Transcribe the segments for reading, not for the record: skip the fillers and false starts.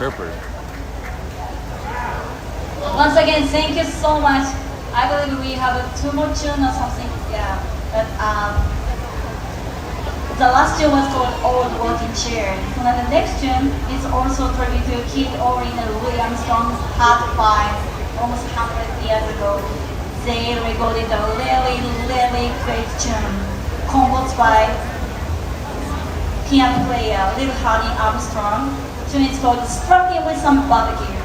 interpreter. Once again, thank you so much. I believe we have 2 more tunes or something. Yeah. But the last tune was called Old Working Chair. So then the next tune is also tribute to Kid Orin and Louis Armstrong's Hard Five, almost 100 years ago. They recorded a really, really great tune, composed by piano player Little Honey Armstrong. The tune is called Struggling with Some Barbecue.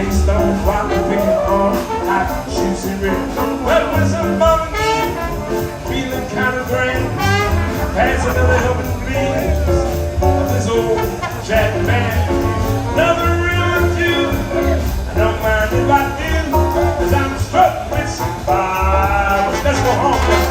based on what we're picking on. I choose it red. Well, there's a mom and dad feeling kind of grand. Pass another helping please of this old Jack man. Another real review. I don't mind if I do, cause I'm struck with some vibes. Let's go home, y'all.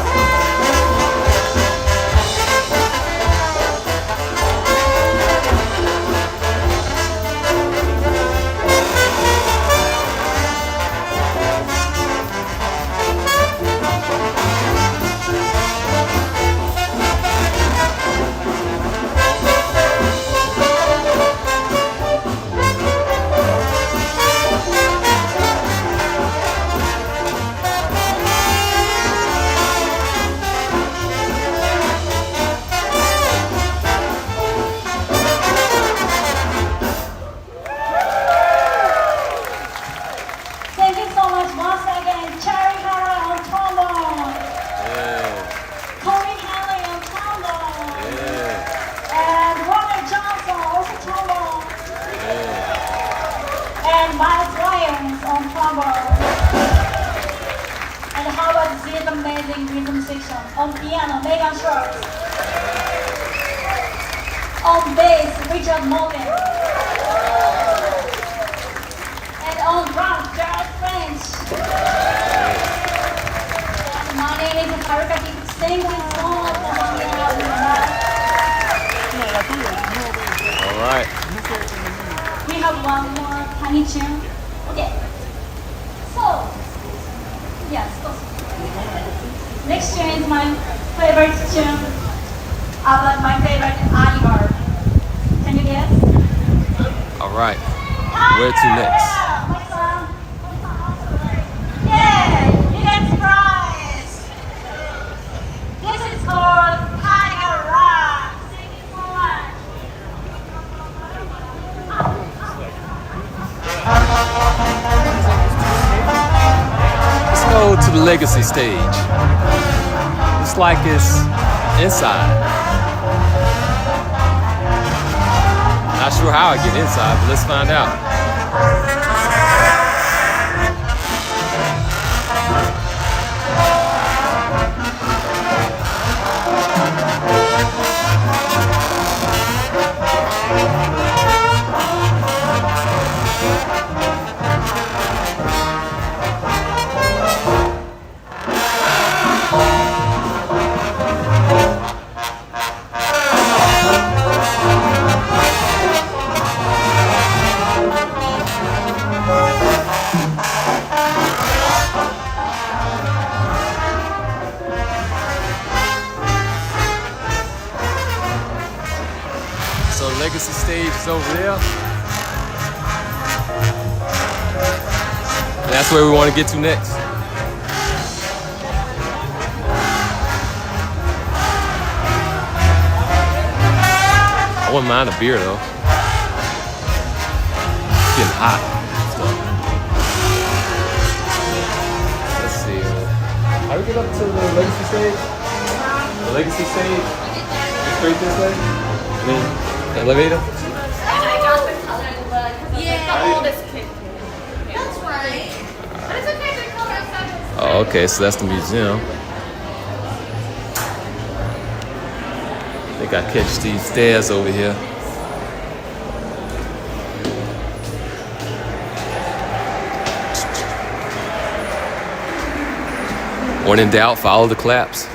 Thank you so much once again, Cherry Harley on trombone, Corey Haley on trombone, and Ronald Johnson also trombone, and Miles Lyons on trombone. And how about this amazing rhythm section on piano, Megan Schwartz, on bass, Richard Morgan, and on drums, Gerald French. My name is Haruka Kik. Thank you so much for hanging out with us. All right. We have one more tiny tune. Okay. So, yes. Next tune is my favorite tune about my favorite animal. Can you guess? All right. Where to next? Yeah, you get surprised. This is called Tiger Rock. Thank you so much. Let's go to the legacy stage. Looks like it's inside. Not sure how I get inside, but let's find out. So legacy stage is over there. And that's where we want to get to next. I wouldn't mind a beer though. It's getting hot. So. Let's see. How do we get up to the legacy stage? The legacy stage? Straight this way? And then elevator? And I got the color, but the oldest kid. That's right. But it's okay, the color outside. Oh, okay, so that's the museum. I think I catch these stairs over here. When in doubt, follow the claps.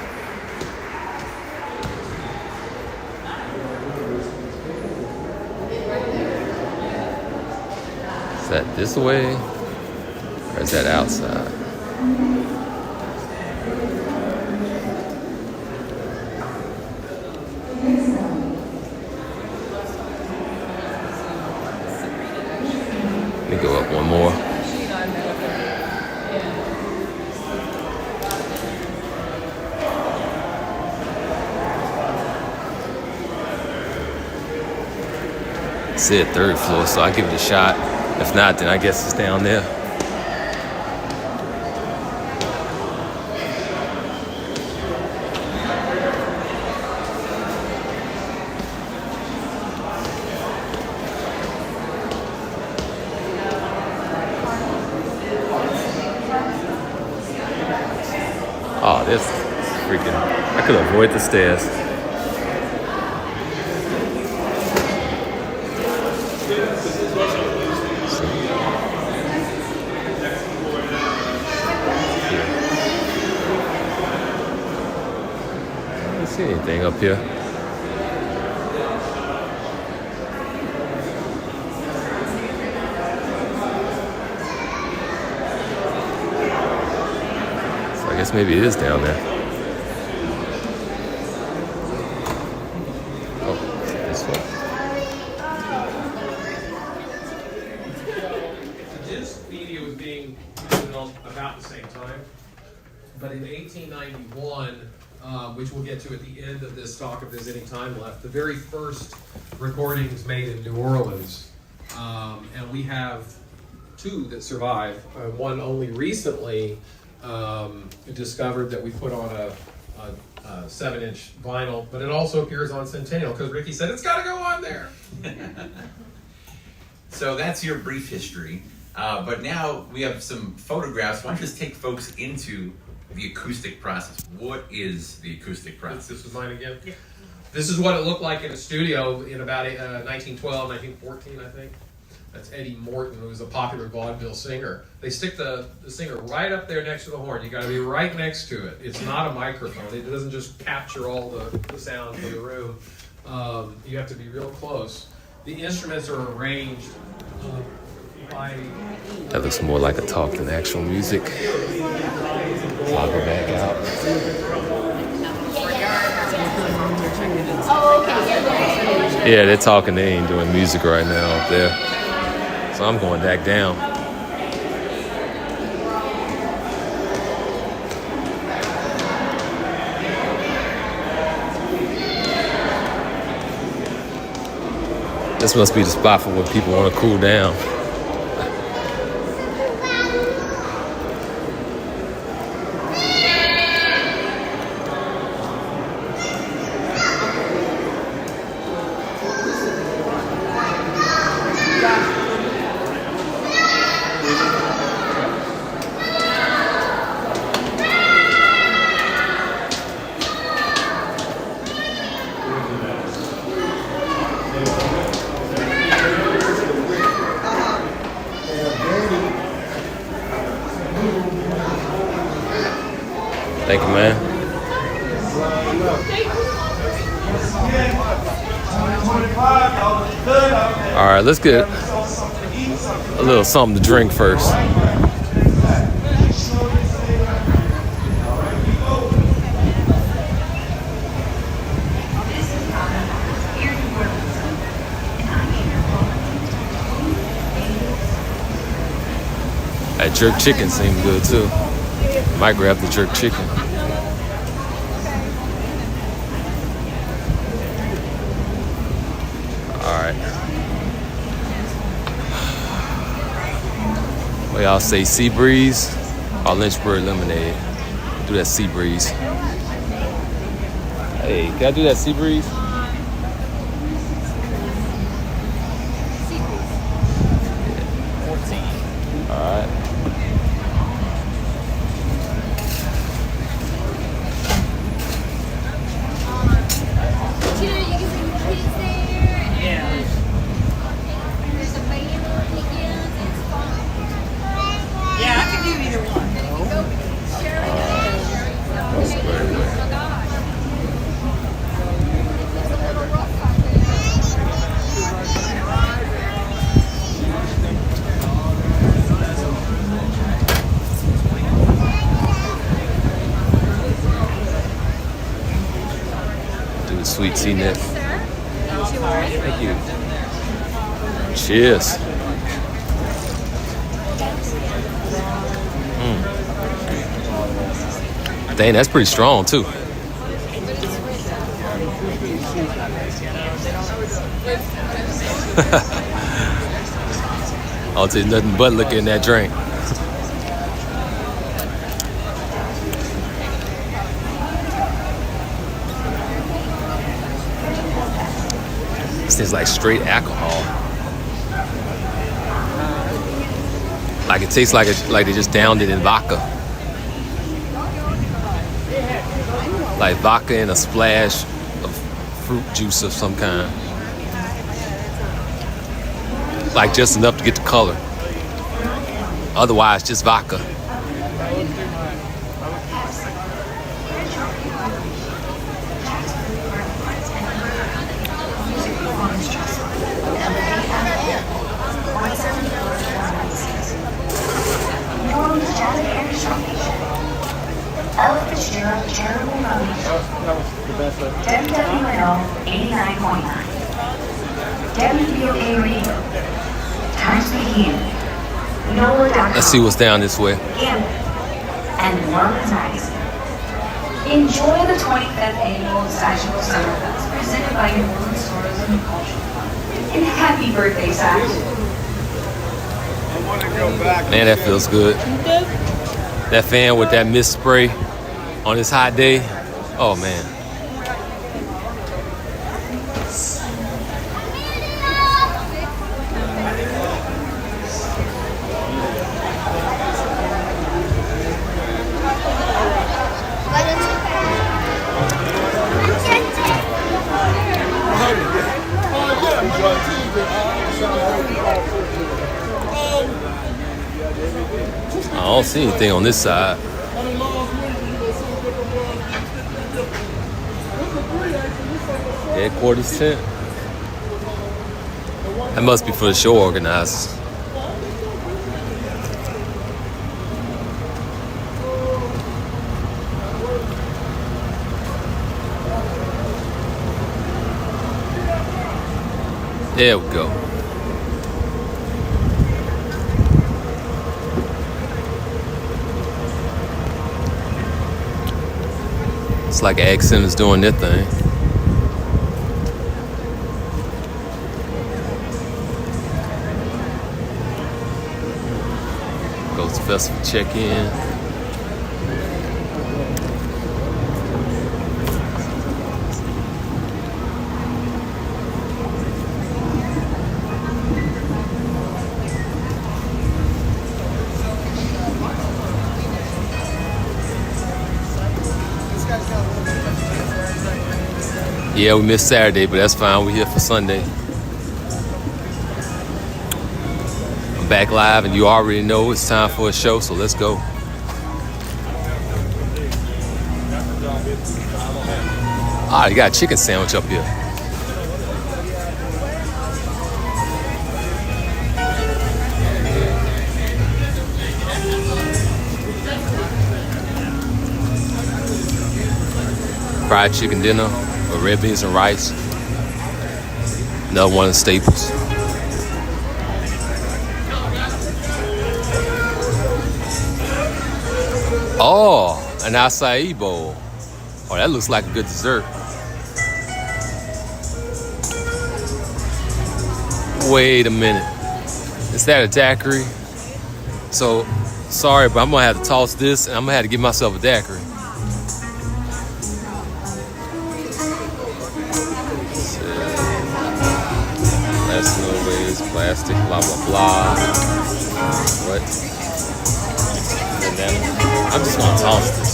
Is that this way, or is that outside? Let me go up one more. It said third floor, so I give it a shot. If not, then I guess it's down there. avoid the stairs. I don't see anything up here. So I guess maybe it is down there. This video was being put on about the same time, but in 1891, which we'll get to at the end of this talk if there's any time left, the very first recordings made in New Orleans, and we have two that survive. One only recently discovered that we put on a 7-inch vinyl, but it also appears on Centennial because Ricky said it's got to go on there. So that's your brief history. But now we have some photographs. Why don't you just take folks into the acoustic process? What is the acoustic process? This was mine again. Yeah. This is what it looked like in a studio in about 1912, 1914, I think. That's Eddie Morton, who was a popular vaudeville singer. They stick the singer right up there next to the horn. You got to be right next to it. It's not a microphone. It doesn't just capture all the sound for the room. You have to be real close. The instruments are arranged by... That looks more like a talk than actual music. Toggle back out. Yeah, they're talking. They ain't doing music right now up there. So I'm going back down. This must be the spot for when people want to cool down. Thank you, man. All right, let's get a little something to drink first. That jerk chicken seemed good too. Might grab the jerk chicken. Alright. Well, y'all say sea breeze or Lynchburg lemonade? Do that sea breeze. Hey, can I do that sea breeze? Sea breeze. 14. Alright. You can bring kids there. Yeah. There's a band weekend. It's fun. Yeah, I can do either one. Go, Sherry. That's great. Oh my gosh. It's a little rough out there. Do the sweet tea nip. Sir? Thank you. Cheers. Dang, that's pretty strong too. I'll tell you nothing but look in that drink. This is like straight alcohol. Like it tastes like they just downed it in vodka. like vodka and a splash of fruit juice of some kind. Like just enough to get the color. Otherwise, just vodka. WWNO 89.9. WBOK Radio. Times begin. NOLA.com. Let's see what's down this way. And London Magazine. Enjoy the 25th annual Satchmo Summerfest presented by New Orleans Tourism and Culture Fund. And happy birthday, Satchmo. Man, that feels good. That fan with that mist spray on this hot day. Oh man. I don't see anything on this side. Headquarters tent. That must be for the show organizers. There we go. It's like Ag Center's doing their thing. Ghost Festival check-in. Yeah, we missed Saturday, but that's fine. We're here for Sunday. I'm back live, and you already know it's time for a show, so let's go. Ah, you got a chicken sandwich up here. Fried chicken dinner. With red beans and rice. Another one of the staples. Oh, an acai bowl. Oh, that looks like a good dessert. Wait a minute. Is that a daiquiri? So, sorry, but I'm gonna have to toss this and I'm gonna have to give myself a daiquiri. Plastic, blah, blah, blah. What? Banana. I'm just gonna toss this.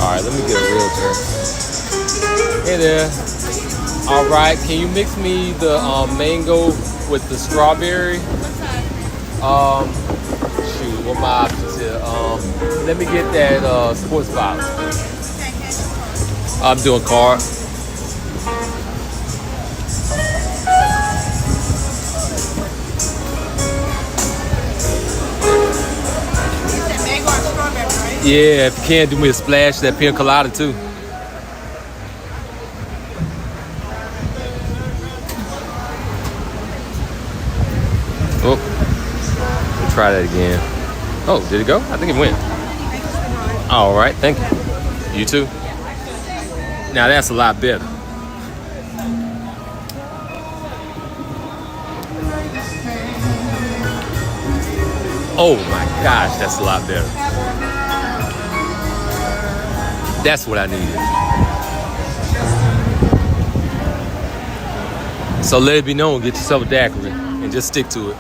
Alright, let me get a real drink. Hey there. Alright, can you mix me the mango with the strawberry? Shoot, what my options here? Let me get that sports bottle. I'm doing card. Yeah, if you can, do me a splash of that pina colada too. Oh, we'll try that again. Oh, did it go? I think it went. All right, thank you. You too? Now that's a lot better. Oh my gosh, that's a lot better. That's what I needed. So let it be known, get yourself a daiquiri and just stick to it.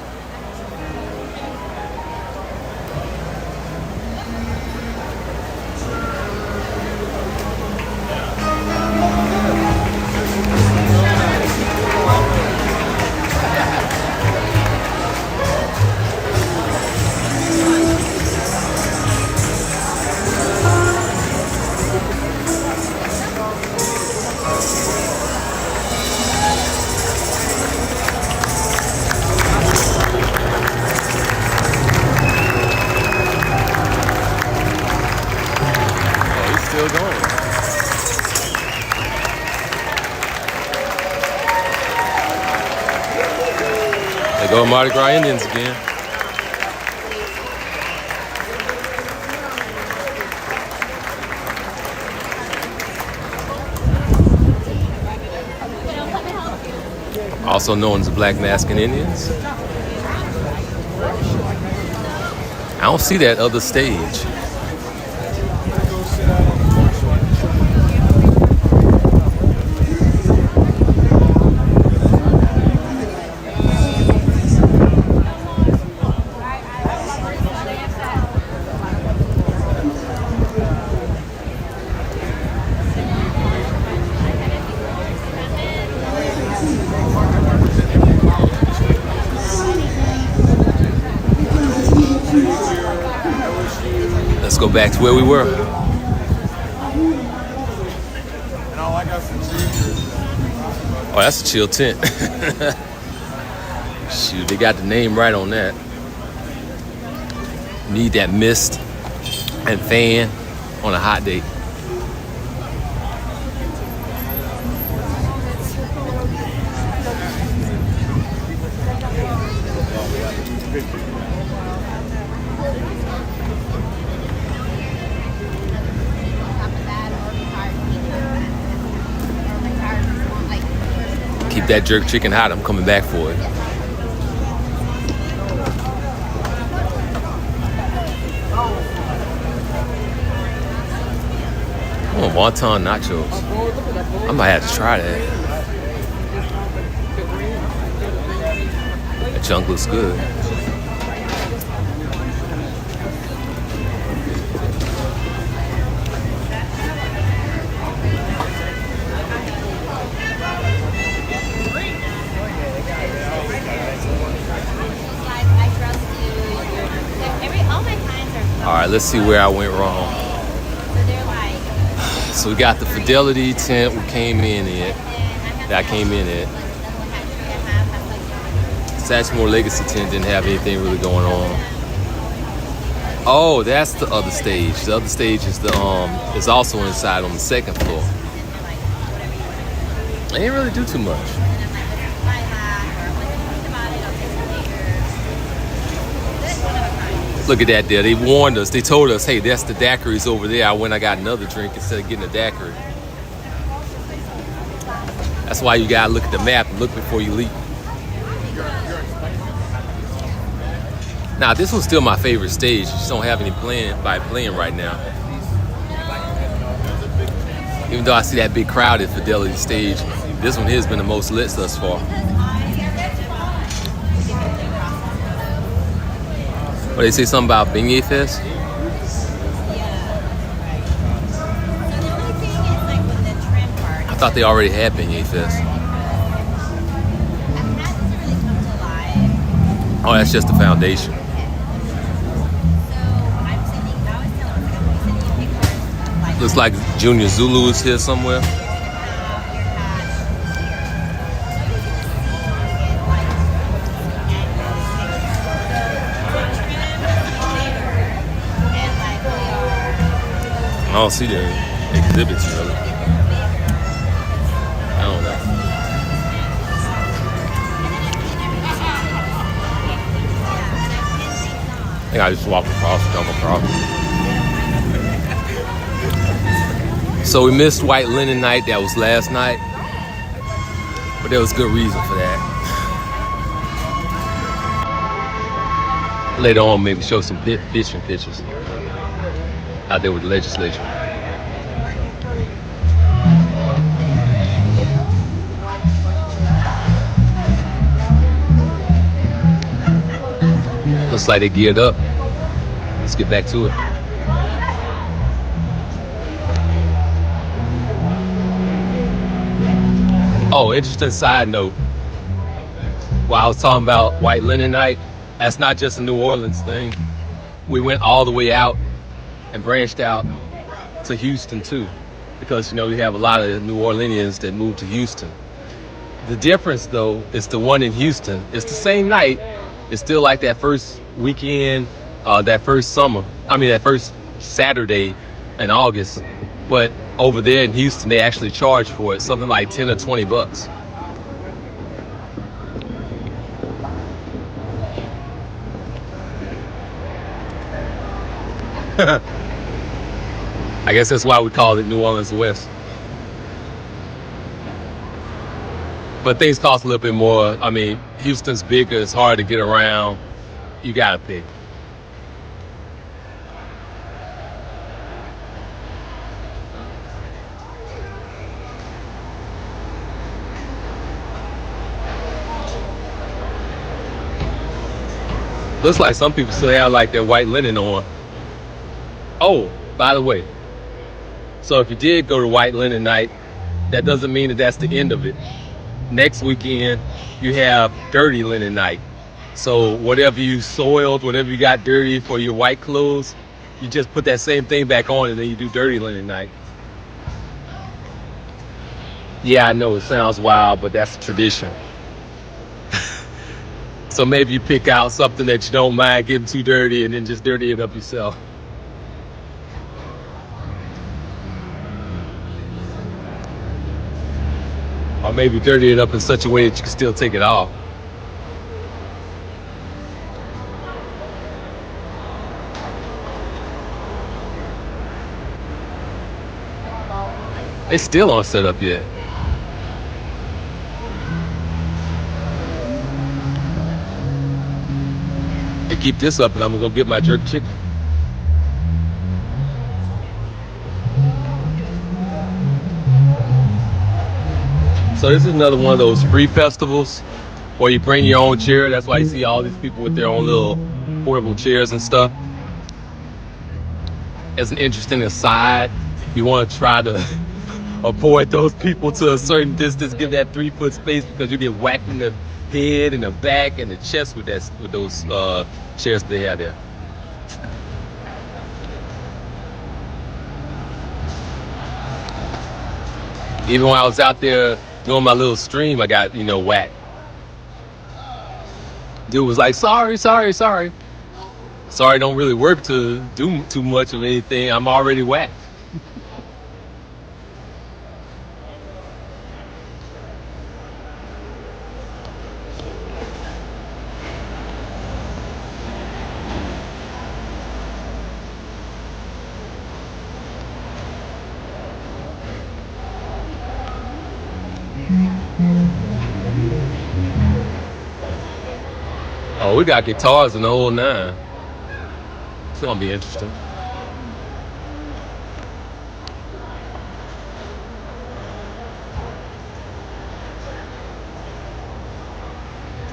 Go Mardi Gras Indians again. Also known as the Black Masking Indians. I don't see that other stage. Let's go back to where we were. Oh, that's a chill tent. Shoot, they got the name right on that. Need that mist and fan on a hot day. Keep that jerk chicken hot. I'm coming back for it. Oh, wonton nachos. I might have to try that. That junk looks good. All right, let's see where I went wrong. So we got the Fidelity tent we came in it. That I came in it. Satchmo Legacy tent didn't have anything really going on. Oh, that's the other stage. The other stage is is also inside on the second floor. They didn't really do too much. Look at that there. They warned us. They told us, hey, that's the daiquiris over there. I went, I got another drink instead of getting a daiquiri. That's why you gotta look at the map and look before you leap. Now, this one's still my favorite stage. You just don't have any playing right now. Even though I see that big crowd at Fidelity stage, this one here has been the most lit thus far. What, they say something about Beignet Fest? I thought they already had Beignet Fest. Oh, that's just the foundation. Looks like Junior Zulu is here somewhere. I don't see the exhibits really. I don't know. I think I just walked across, come across. So we missed White Linen Night. That was last night, but there was good reason for that. Later on, maybe show some fishing pictures out there with the legislature. Looks like they geared up. Let's get back to it. Oh, interesting side note. While I was talking about White Linen Night, that's not just a New Orleans thing. We went all the way out and branched out to Houston too, because you know we have a lot of New Orleanians that moved to Houston. The difference though is the one in Houston, it's the same night, it's still like that first weekend, that first Saturday in August, but over there in Houston they actually charge for it, something like 10 or 20 bucks. I guess that's why we call it New Orleans West. But things cost a little bit more. I mean, Houston's bigger. It's hard to get around. You gotta pick. Looks like some people still have like their white linen on. Oh, by the way, so if you did go to white linen night, that doesn't mean that that's the end of it. Next weekend, you have dirty linen night. So whatever you soiled, whatever you got dirty for your white clothes, you just put that same thing back on and then you do dirty linen night. Yeah, I know it sounds wild, but that's a tradition. So maybe you pick out something that you don't mind getting too dirty and then just dirty it up yourself. Or maybe dirty it up in such a way that you can still take it off. They still aren't set up yet. They keep this up and I'm gonna go get my jerk chicken. So this is another one of those free festivals where you bring your own chair. That's why you see all these people with their own little portable chairs and stuff. As an interesting aside, you want to try to avoid those people to a certain distance, give that 3-foot space because you get whacked in the head and the back and the chest with those chairs they have there. Even when I was out there doing my little stream, I got, whacked. Dude was like, sorry. Sorry don't really work to do too much of anything. I'm already whacked. Oh, we got guitars in the whole nine. It's gonna be interesting.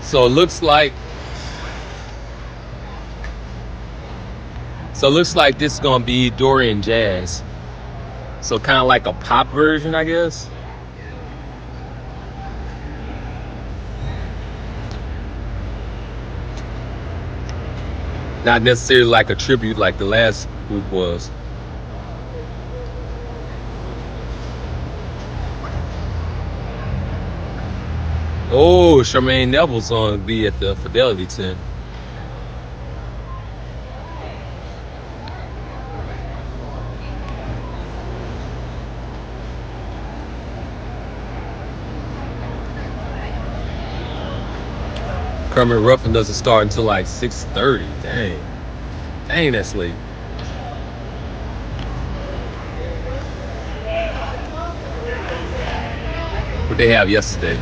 So it looks like this is gonna be Dorian Jazz. So kind of like a pop version, I guess. Not necessarily like a tribute like the last group was. Oh, Charmaine Neville's gonna be at the Fidelity tent. Kermit Ruffin doesn't start until like 6:30. Dang, that's late. What they have yesterday?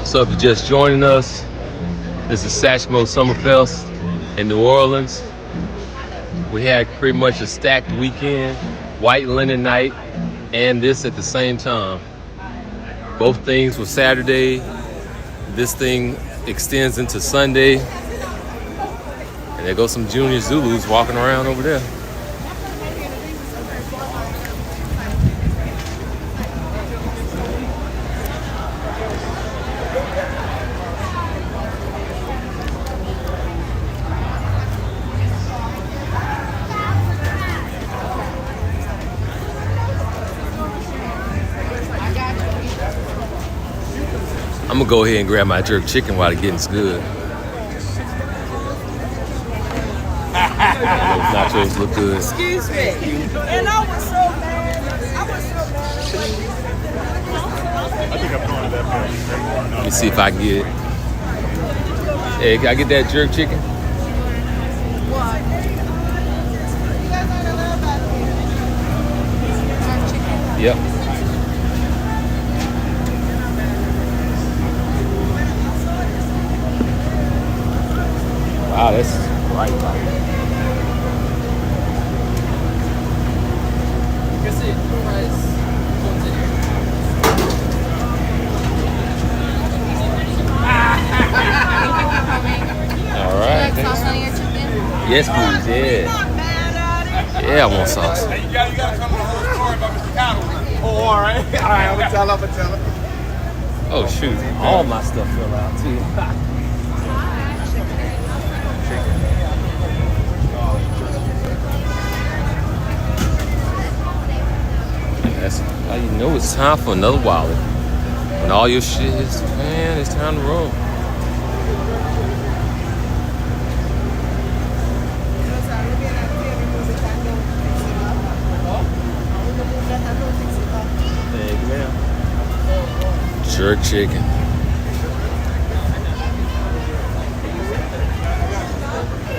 So if you're just joining us, this is Satchmo Summerfest in New Orleans. We had pretty much a stacked weekend, white linen night, and this at the same time. Both things were Saturday. This thing extends into Sunday. And there goes some Junior Zulus walking around over there. go ahead and grab my jerk chicken while the getting's good. Those nachos look good. Excuse me. And I was so mad. Let me see if I can get it. Hey, can I get that jerk chicken? Yep. Wow, that's right. All right. Sauce on your chicken? Yes, please. Yeah. Yeah, I want sauce. Hey, you gotta come to the whole story about Mr. Connolly. Oh, all right. All right, I'm gonna tell her. Oh shoot! All my stuff fell out too. That's how you know it's time for another wallet. When all your shit is, man, it's time to roll. Thank you, ma'am. Jerk chicken.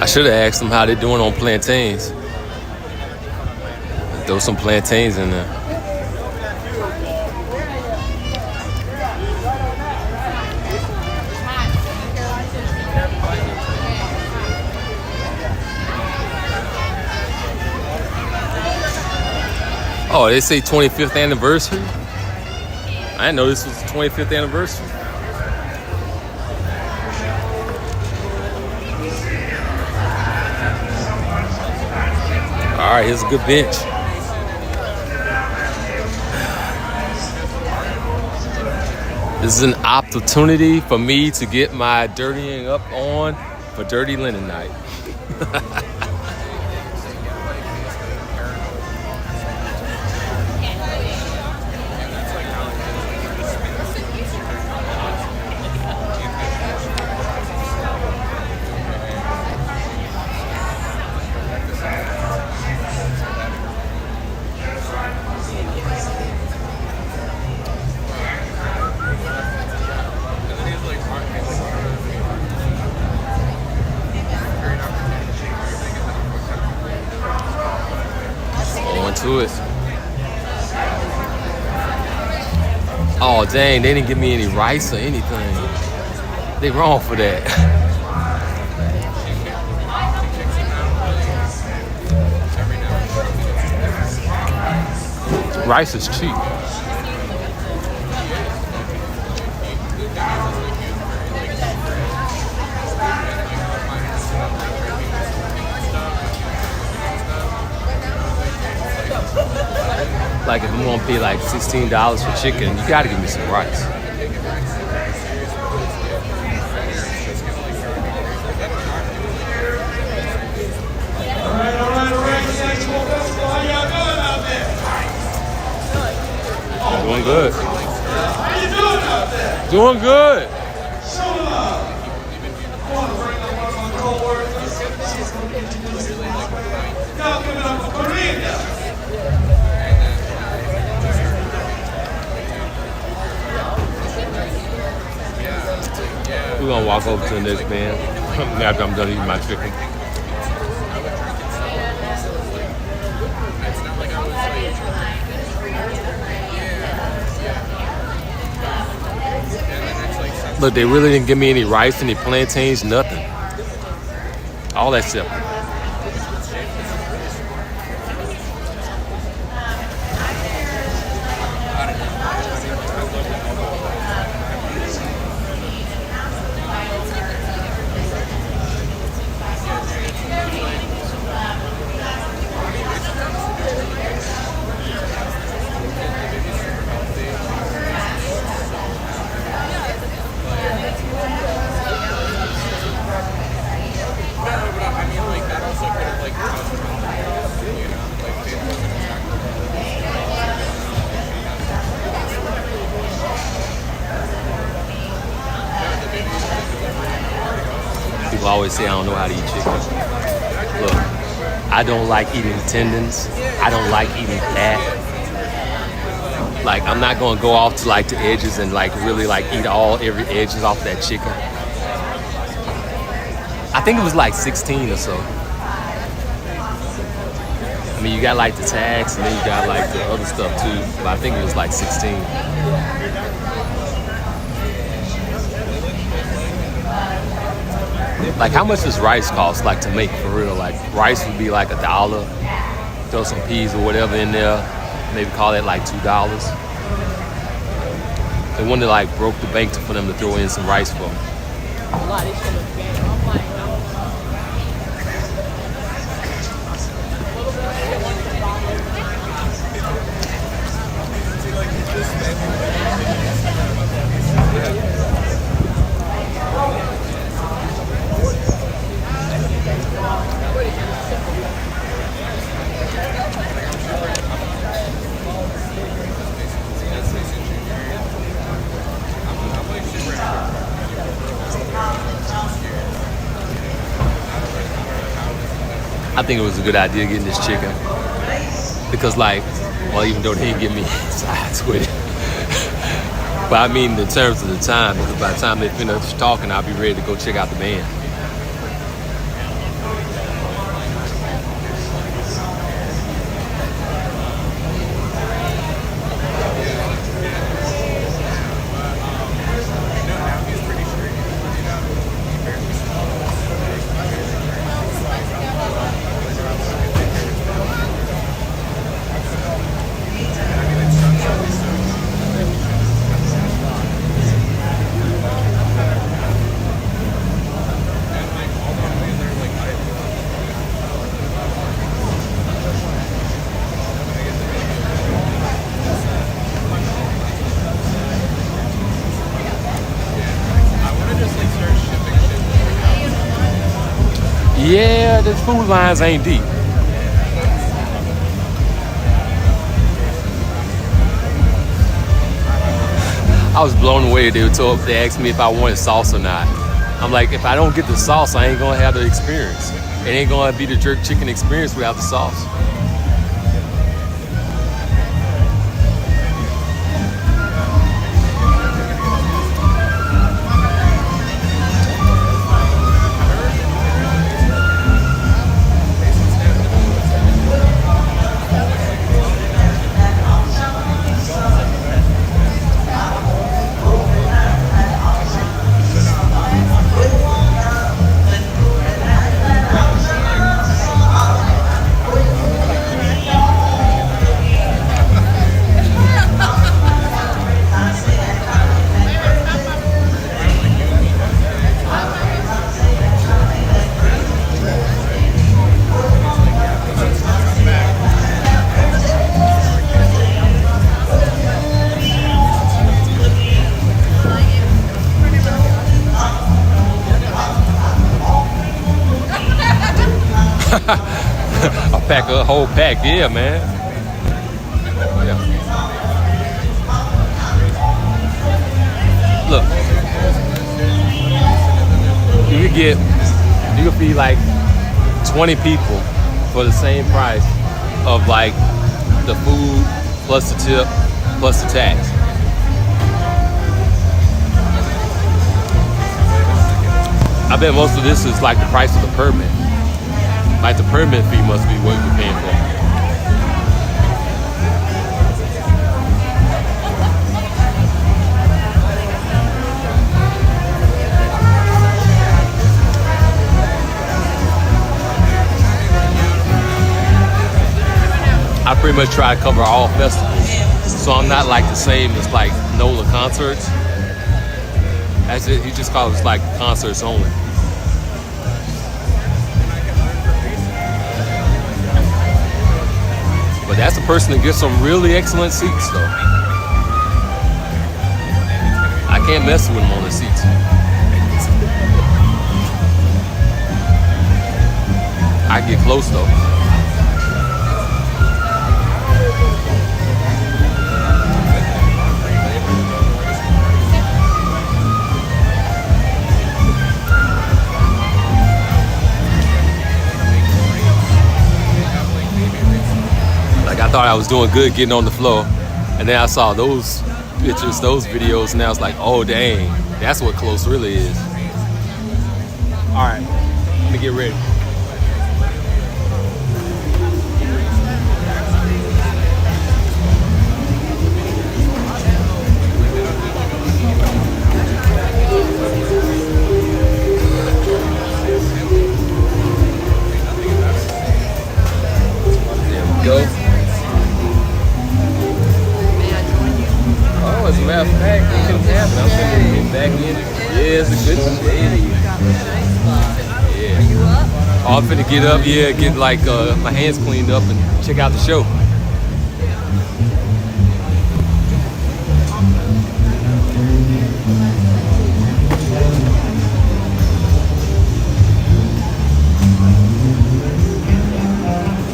I should have asked them how they're doing on plantains. Throw some plantains in there. Oh, they say 25th anniversary? I didn't know this was the 25th anniversary. All right, here's a good bench. This is an opportunity for me to get my dirtying up on for Dirty Linen Night. To it. Oh dang, they didn't give me any rice or anything. They wrong for that. Rice is cheap. Like if I'm gonna pay like $16 for chicken, you gotta give me some rice. All right. Satchmo Festival, how y'all doing out there? Doing good. How you doing out there? Doing good. Show love. I want to bring up one of my co-workers. She's going to introduce it. Y'all give it up for Karina. We're gonna walk over to the next man after I'm done eating my chicken. Look, they really didn't give me any rice, any plantains, nothing. All that simple. always say I don't know how to eat chicken. Look, I don't like eating tendons. I don't like eating fat. Like, I'm not gonna go off to like the edges and like really like eat every edges off that chicken. I think it was like 16 or so. I mean, you got like the tags and then you got like the other stuff too. But I think it was like 16. Like, how much does rice cost, like, to make for real? Like, rice would be like $1. Throw some peas or whatever in there. Maybe call it like $2. They wanted like broke the bank for them to throw in some rice for them. I think it was a good idea getting this chicken because, like, well, even though they didn't give me sides with it, but I mean in terms of the time, because by the time they finish talking, I'll be ready to go check out the band. Yeah, the food lines ain't deep. I was blown away. They asked me if I wanted sauce or not. I'm like, if I don't get the sauce, I ain't gonna have the experience. It ain't gonna be the jerk chicken experience without the sauce. A whole pack, yeah, man. Yeah. Look, you could feed like 20 people for the same price of like the food plus the tip plus the tax. I bet most of this is like the price of the permit. Like the permit fee must be what you're paying for. I pretty much try to cover all festivals, so I'm not like the same as like NOLA concerts. As it, he just calls it like concerts only. But that's the person that gets some really excellent seats, though. I can't mess with them on the seats. I get close, though. thought I was doing good getting on the floor. And then I saw those pictures, those videos, and I was like, oh, dang, that's what close really is. All right, let me get ready. Go. Oh, as a matter of fact, it can happen. I'm finna get back in. Yeah, it's a good shade. Yeah. Are you up? Oh, I'm finna get up, yeah, get like my hands cleaned up and check out the show.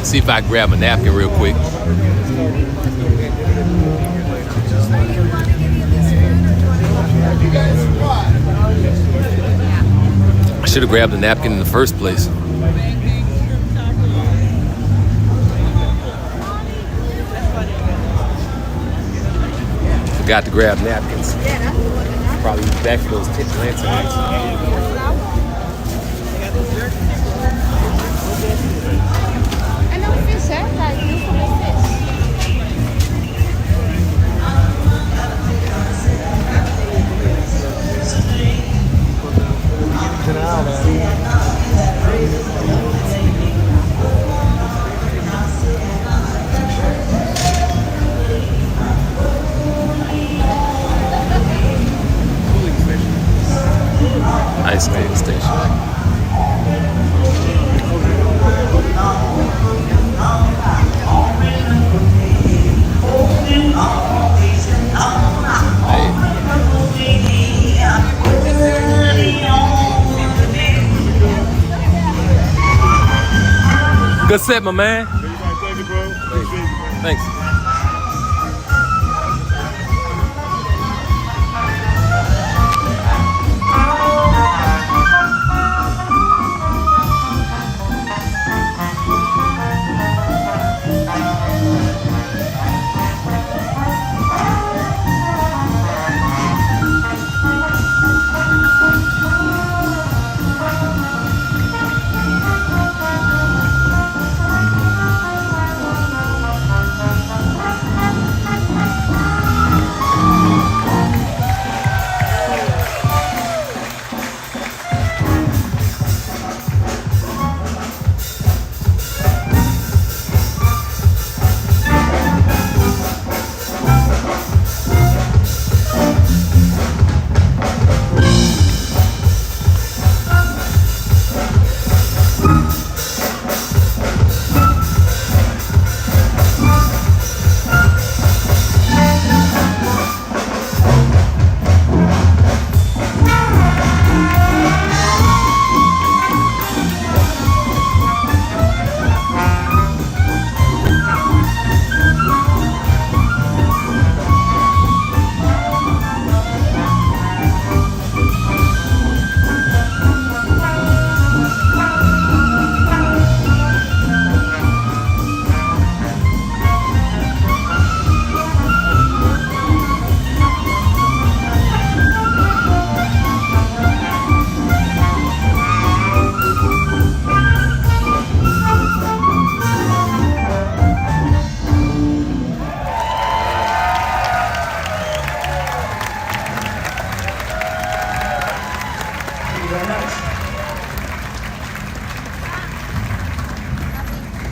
See if I can grab a napkin real quick. I should have grabbed the napkin in the first place. Forgot to grab napkins. Probably back for those tip lanterns. Ice cream station. Good set, my man. Thank you, bro. Thanks.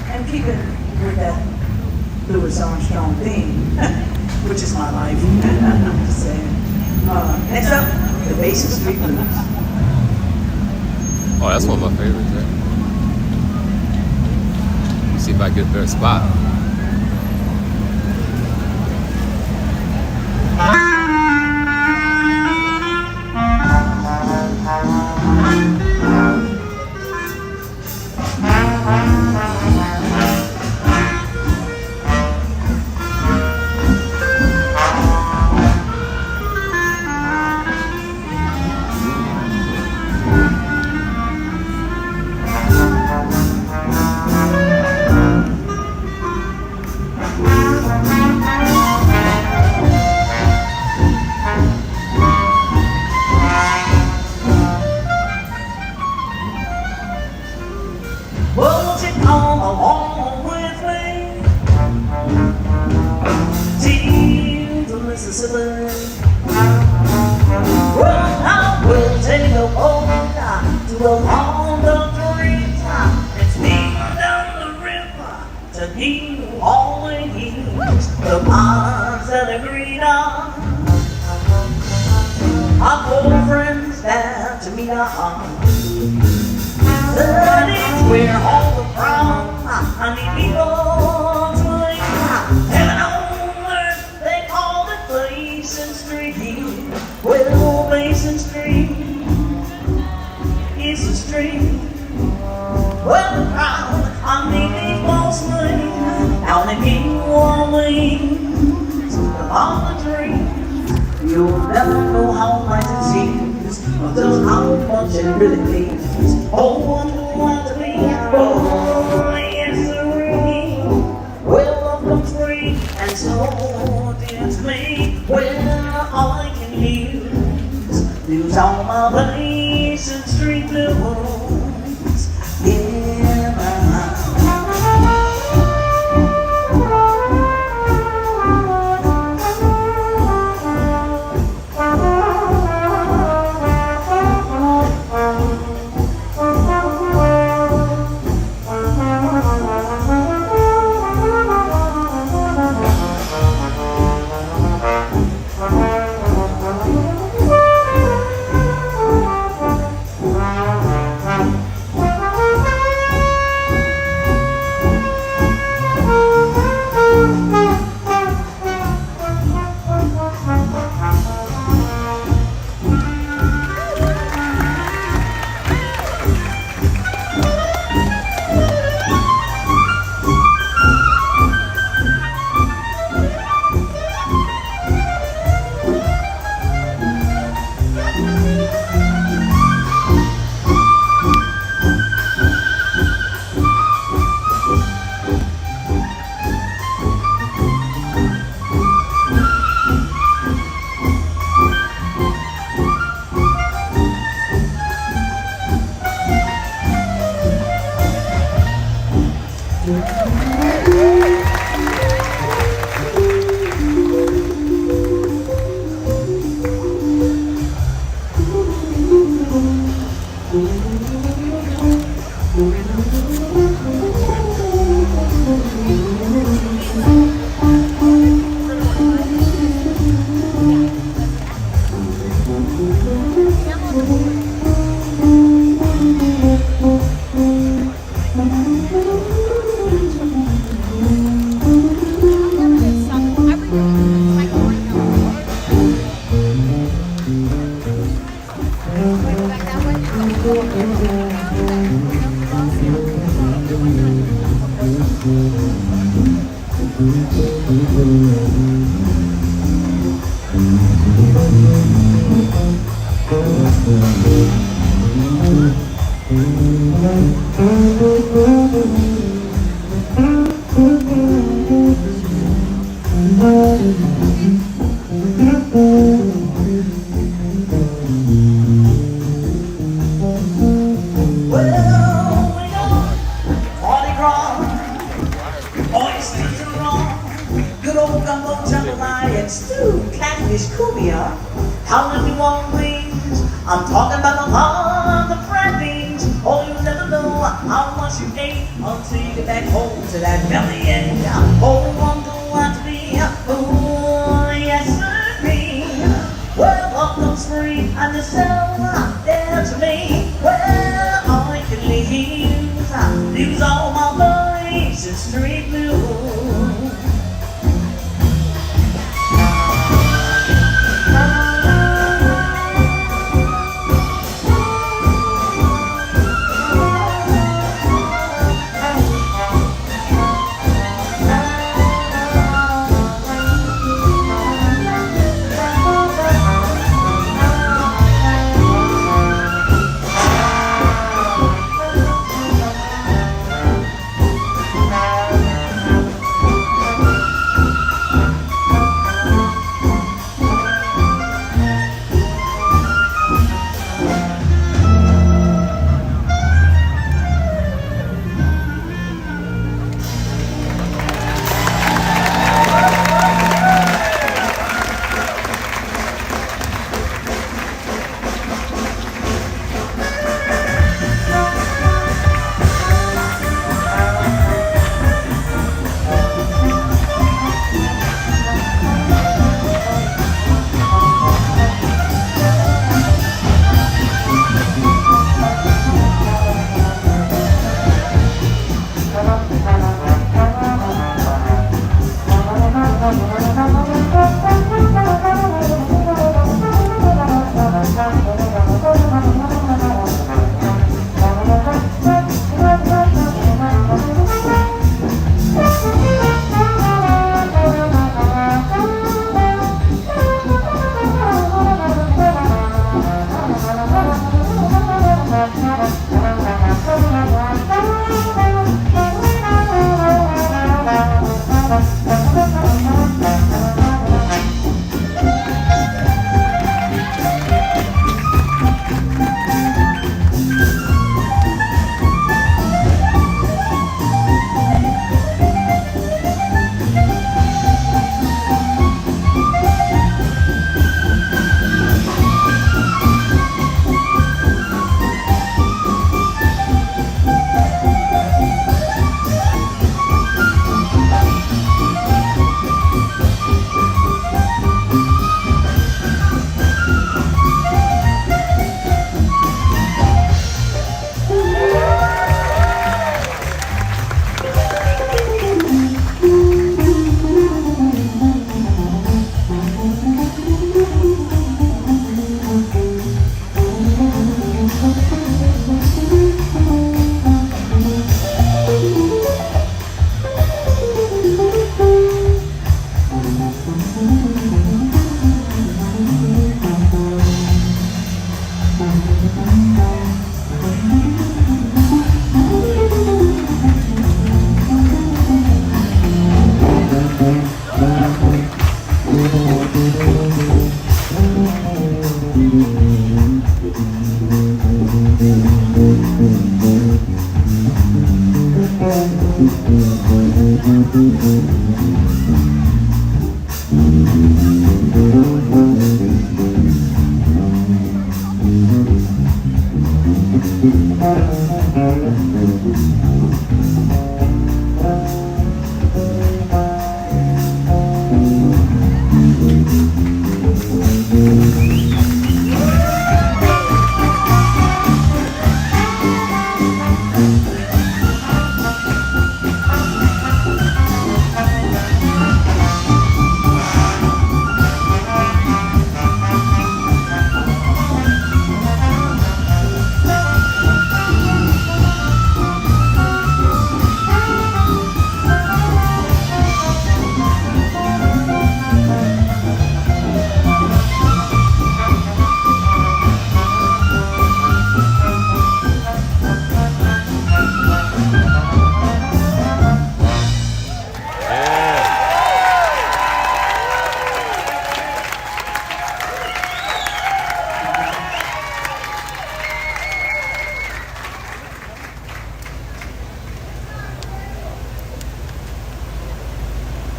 And keeping with that Louis Armstrong theme, which is my life. I'm just saying. Next up, the Basic Street Blues. Oh, that's one of my favorites, right? Let me see if I get a better spot. the pond of dreams. It's me down the river to New Orleans. The ponds that are green are our old friends down to meet our hearts. That is where all the brown honey people drink. Heaven on earth, they call it Basin Street. Well, Basin Street is a street. Well, the crowd honey people swing down in New Orleans upon the dream. You'll never know how much it seems, or just how much it really means. Oh, I'm going to be, oh, yes, sirree. Well, love comes free, and so dear to me. Well, all I can lose all my Basin Street blues. Yeah,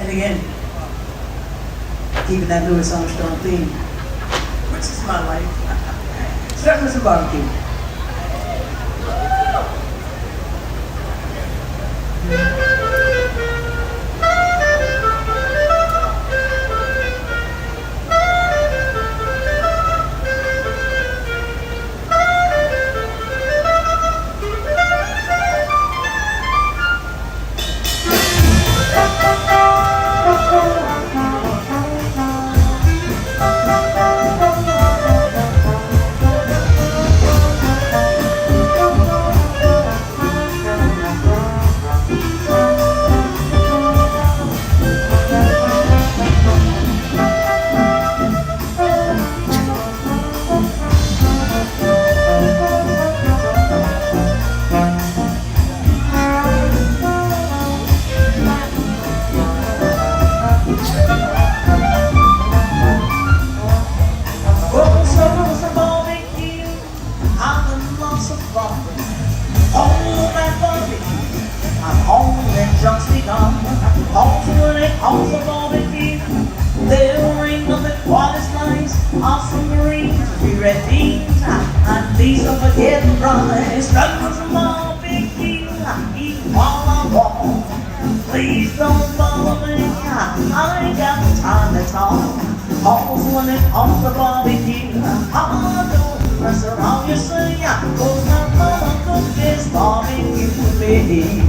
And again, keeping that Louis Armstrong theme, which is my life. Starting with some barbecue. These unforgettable rides, stuck with some barbecue, eat while I walk. Please don't bother me, I ain't got the time to talk. All's when it's on the barbecue, I don't mess around, you see, 'cause my mama cooked this barbecue for me.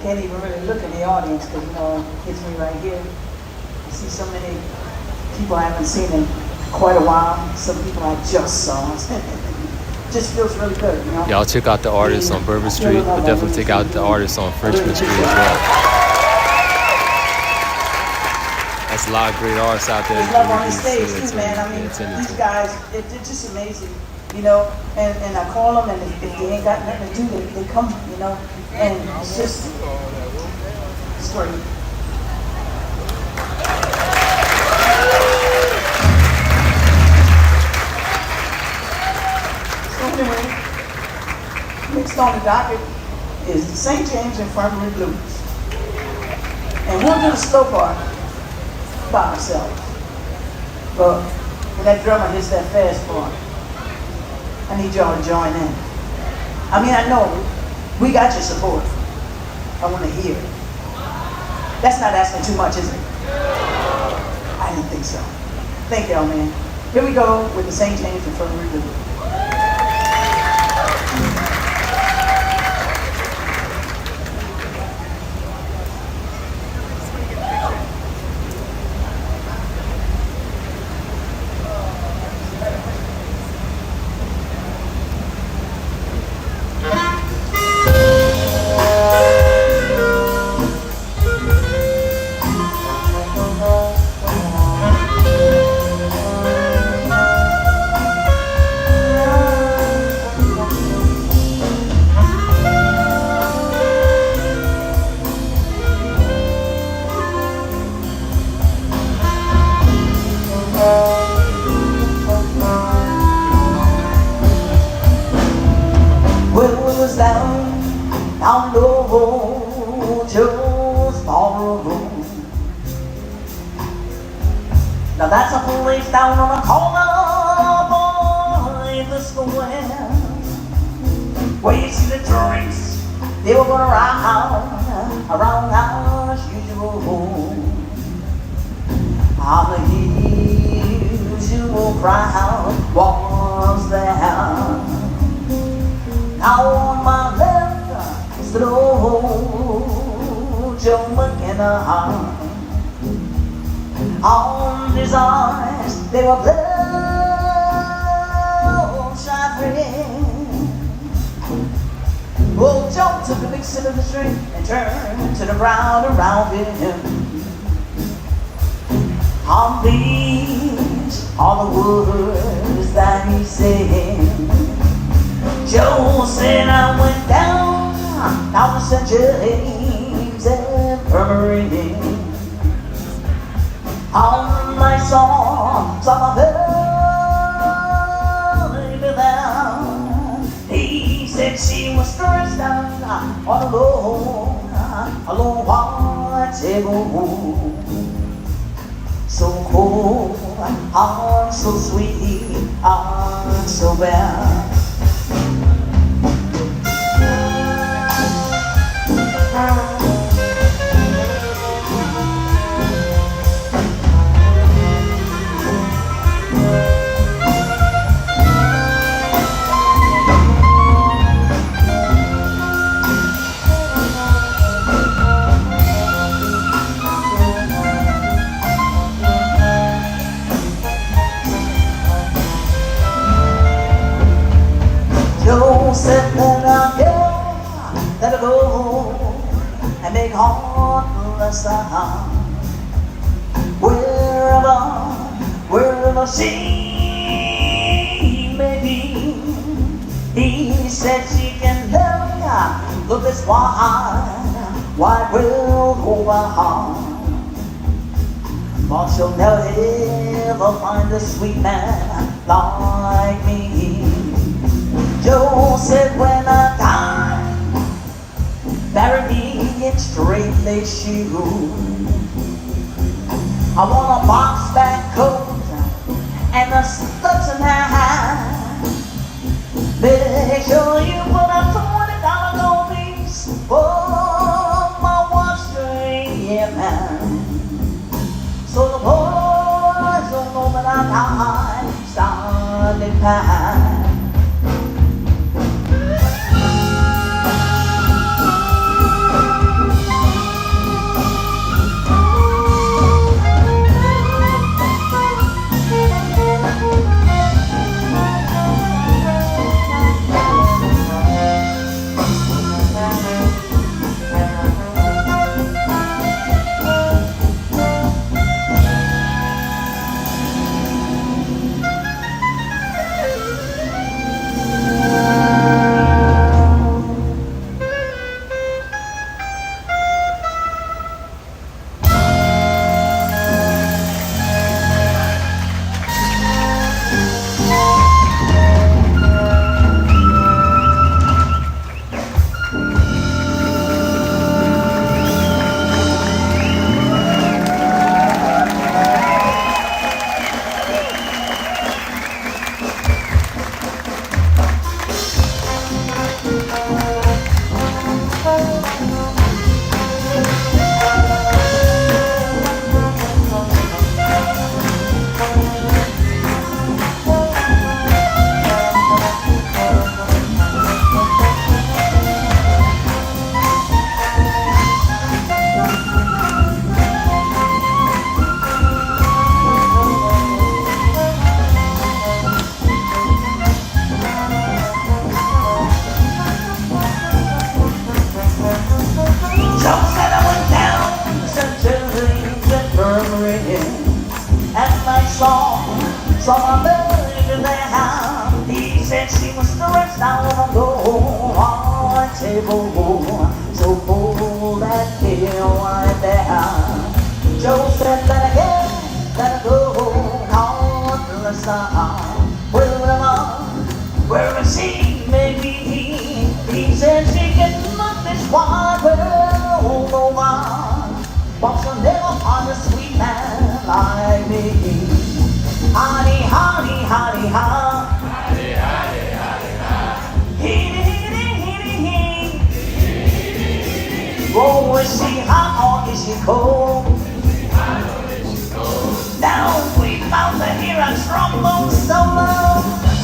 Can't even really look in the audience because, you know, it hits me right here. I see so many people I haven't seen in quite a while. Some people I just saw. Just feels really good, you know. Y'all check out the artists on Bourbon Street, but definitely check out the artists on Frenchman Street as well. That's a lot of great artists out there. There's love on the stage too, man. I mean, these guys, they're just amazing, you know. And I call them, and if they ain't got nothing to do, they come, you know. And it's just, it's great. So anyway, next on the docket is the St. James Infirmary Blues. And we'll do the slow part by ourselves. But when that drummer hits that fast part, I need y'all to join in. I mean, I know we got your support. I want to hear it. That's not asking too much, is it? I didn't think so. Thank y'all, man. Here we go with the St. James Infirmary River. Down low, just far road. Now that's a place down on the corner by the square, where you see the drinks, they were going around as usual. How the usual crowd was there. Now on my left, slow Joe McKenna. On his eyes they were bloodshot red. Old Joe took a big sip of his drink and turned to the crowd around him. On these are the words that he said. Joe said, I went down to St. James Infirmary. I saw some baby there. He said she was stretched out on a long white table. So cold, so sweet, so bad. Joe said that let her go and make heartless sound. Wherever she may be, he said she can never look this wide world over. But she'll never ever find a sweet man like me. Joe said when I die, bury me in straight lace shoes. I want a box back coat and a Stetson hat. Make sure you put a $20 gold piece for my watch string, yeah man. So the boys don't know that I started past. So my baby there, he said she was stretched out on the on the table. So pull that tail right there. Joe said that again, that go on the sun. Where she may be, he said she can look this wide world over, but she'll never find a sweet man like me. Honey, honey, honey, honey, honey, honey, honey, oh, is she hot or is she cold? Now we found the heroes from those solo.